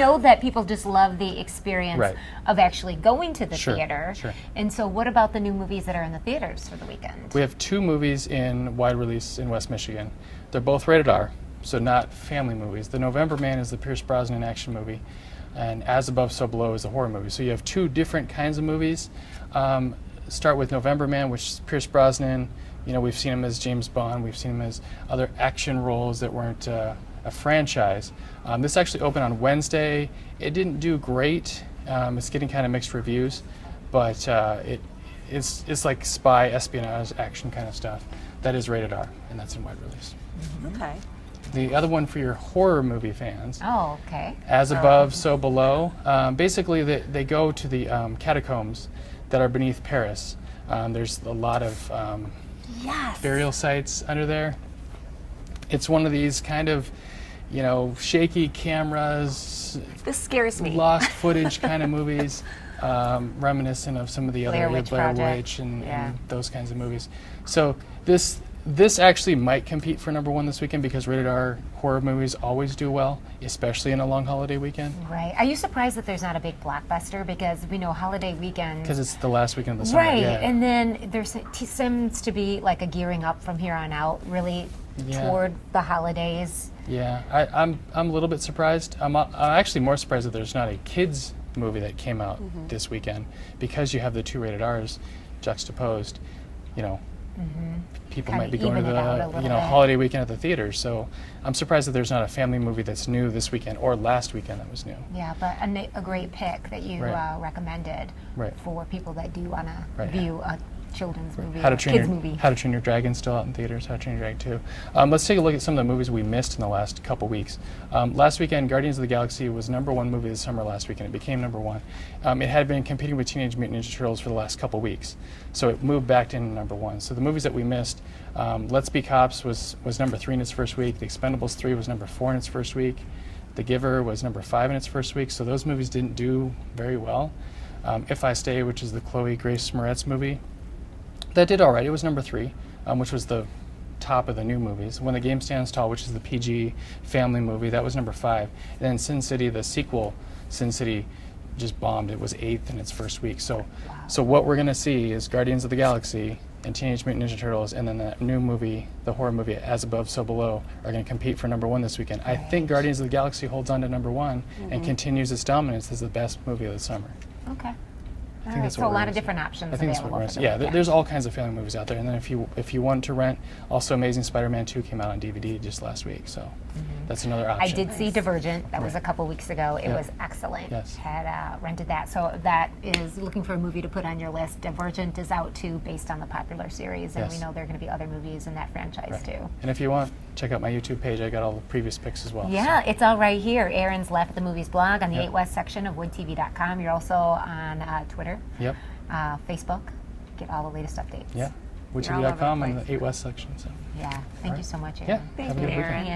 know that people just love the experience Right. of actually going to the Sure, theater. sure. And so what about the new movies that are in the theaters for the weekend? We have 2 movies in wide release in West Michigan. They're both rated R, so not family movies. The November Man is the Pierce Brosnan action movie, and As Above, So Below is a horror movie. So you have 2 different kinds of movies. Start with November Man, which is Pierce Brosnan. You know, we've seen him as James Bond. We've seen him as other action roles that weren't a franchise. This actually opened on Wednesday. It didn't do great. It's getting kind of mixed reviews, but it's like spy, espionage, action kind of stuff. That is rated R, and that's in wide release. Okay. The other one for your horror movie fans, Oh, okay. As Above, So Below. Basically, they go to the catacombs that are beneath Paris. There's a lot of Yes. burial sites under there. It's one of these kind of, you know, shaky cameras, This scares me. lost footage kind of movies, reminiscent of some of the Blair other Witch Blair Project. Witch and Yeah. those kinds of movies. So this actually might compete for #1 this weekend because rated R horror movies always do well, especially in a long holiday weekend. Right. Are you surprised that there's not a big blockbuster? Because we know holiday weekend. Because it's the last weekend of the summer. Right. Yeah. And then there seems to be like a gearing up from here on out, really Yeah. toward the holidays. Yeah, I'm a little bit surprised. I'm actually more surprised that there's not a kids movie that came out this weekend, because you have the 2 rated R's juxtaposed. You know, people Kinda might be going to even it out a the little bit. holiday weekend at the theater. So I'm surprised that there's not a family movie that's new this weekend or last weekend that was new. Yeah, but a great pick that you Right. recommended Right. for people that do want to Right. view a children's movie, How or to Train kids Your movie. How to Train Your Dragon still out in theaters. How to Train Your Dragon 2. Let's take a look at some of the movies we missed in the last couple weeks. Last weekend, Guardians of the Galaxy was #1 movie of the summer last weekend. It became #1. It had been competing with Teenage Mutant Ninja Turtles for the last couple weeks, so it moved back to #1. So the movies that we missed, Let's Be Cops was #3 in its first week. The Expendables 3 was #4 in its first week. The Giver was #5 in its first week. So those movies didn't do very well. If I Stay, which is the Chloe Grace Moretz movie, that did all right. It was #3, which was the top of the new movies. When the Game Stands Tall, which is the PG family movie, that was #5. And then Sin City, the sequel, Sin City, just bombed. It was 8th in its first week. So what we're going to see is Guardians of the Galaxy and Teenage Mutant Ninja Turtles, and then that new movie, the horror movie As Above, So Below, are going to compete for #1 this weekend. I think Guardians of the Galaxy holds on to #1 and continues its dominance as the best movie of the summer. Okay. I All think right, that's so what a we're lot gonna of see. different options I think that's what available we're for going the to see. Yeah, weekend. there's all kinds of family movies out there. And then if you want to rent, also Amazing Spider-Man 2 came out on DVD just last week, so that's another option. I did see Divergent. That was a couple weeks ago. It Yeah. was excellent. Yes. Had rented that. So that is looking for a movie to put on your list. Divergent is out too, based on the popular series, and Yes. we know there are going to be other movies in that franchise Right. too. And if you want, check out my YouTube page. I got all the previous picks as well. Yeah, it's all right here. Aaron's Laugh at the Movies blog on the Yep. 8West section of woodtv.com. You're also on Twitter, Yep. Facebook. Get all the latest updates. Yeah. You're all over the WooTV.com and place. the 8West section. So. Yeah. Thank you so much, Yeah. Aaron. Thank Have a you, good weekend. Aaron. And